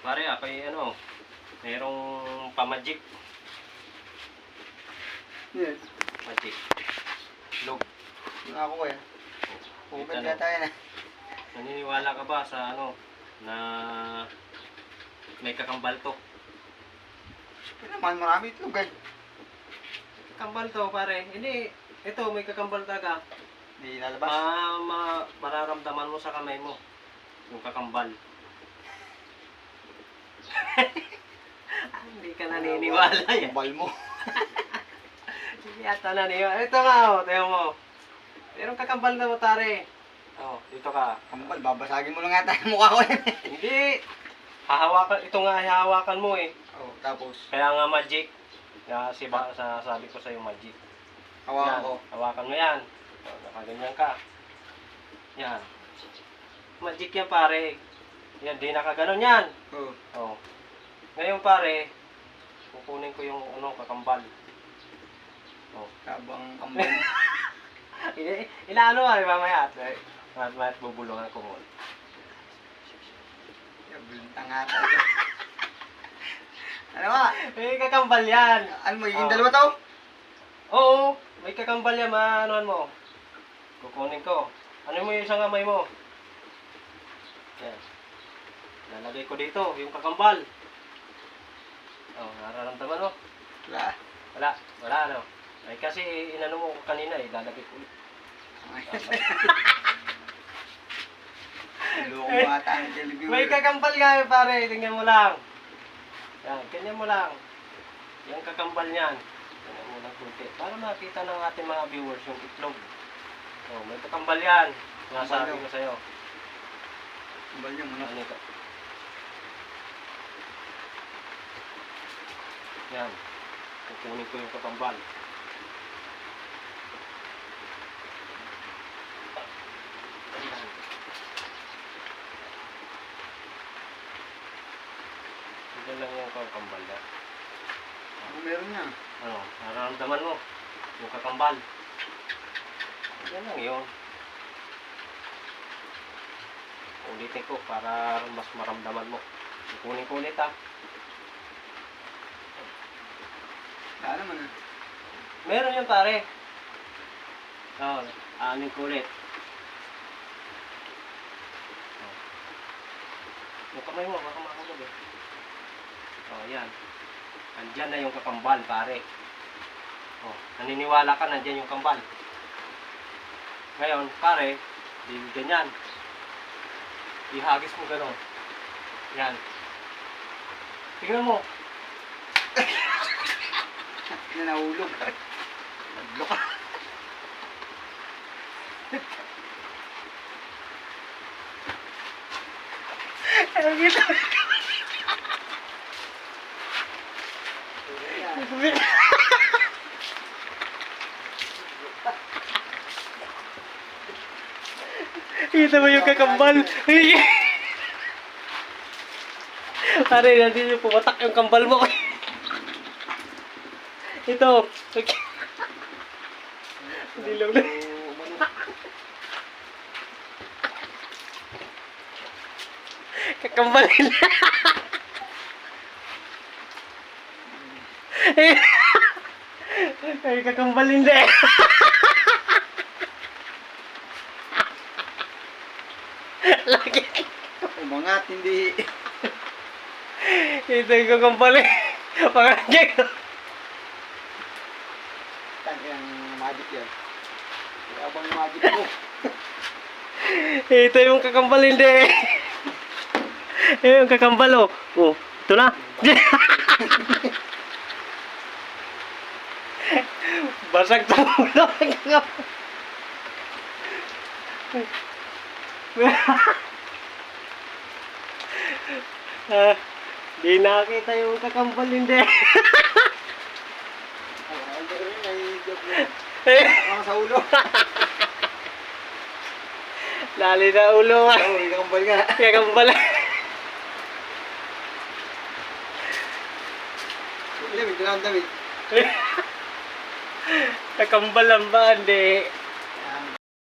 Pare, ako merong pa-magic. Yes. Magic. Log. Yung ako eh. Pugad Ano? kaya tayo na. Naniniwala ka ba sa na may kakambal to? Ito naman, marami itlog eh. Kakambal to, pare. Hindi, ito may kakambal talaga. Hindi lalabas. Mararamdaman mo sa kamay mo yung kakambal. Hindi ka naniniwala yan. Kambal mo. Hindi ata naniniwala. Ito nga tingnan mo. Merong kakambal na mo, tare. Dito ka. Kambal, babasagin mo lang nga tayo mukha ko eh. Hindi. Ito nga hahawakan mo eh. Oh, tapos, Kaya nga magic. Sabi ko sa'yo magic. hawakan Yan, ko. hawakan mo yan. Nakaganyan ka. Yan. Magic yan, pare. Yan, di nakaganon yan. Oh. Ngayon, pare, kukunin ko yung kakambal. Kabang kambal. Inaano nga, mamaya. Mamaya bubulungan ko muna. Bulutang nga tayo. Ano ba? May kakambal yan. Ano mo, yung dalawa to? Oo, may kakambal yan, maanuhan mo. Kukunin ko. Ano mo yung isang kamay mo? Yan. Lalagay ko dito, yung kakambal. Nararamdaman mo? Wala. Wala Ay kasi inano mo kanina lalagay ko ulit. Loko mga tayo television. May kakambal nga yun, pare, tingnan mo lang. Yan, ganyan mo lang. Yung kakambal niyan. Tingnan mo lang kunti. Para makita ng ating mga viewers yung itlog. May kakambal yan. Nasabi ko sa'yo. Kambal niyo muna. Ano ito? Yan. Kukunin ko yung kakambal. Yan lang yung kakambal na. Meron niya. Nararamdaman mo yung kakambal. Yan lang yun. Ulitin ko para mas maramdaman mo. Kukunin ko ulit Wala naman ah. Meron yun, pare. Aanin ko ulit. Yung kamay mo, baka makahulog eh. Yan. Andyan na yung kakambal, pare. Naniniwala ka, nandyan yung kambal. Ngayon, pare, di ganyan. Ihagis mo gano'n. Yan. Tingnan mo. Nahulog. Naglo ka. Ano gito? Kita mo yung kakambal. Pare, nandiyan yung pumatak yung kambal mo. Ito. Dilong na. Kakambal nila. Ay, kakambal nila. Lagi. Umangat, hindi. Ito yung kakambal eh. Pangajek. Yung magic yan. Abang magic ko. Ito yung kakambal hindi. Yung kakambal ito na. Basag sa ulo. Di nakita yung kakambal hindi. Sa ulo. Lali na ulo nga. May kakambal nga. Kakambal. Damit, damit. Kakambal lang ba? Hindi.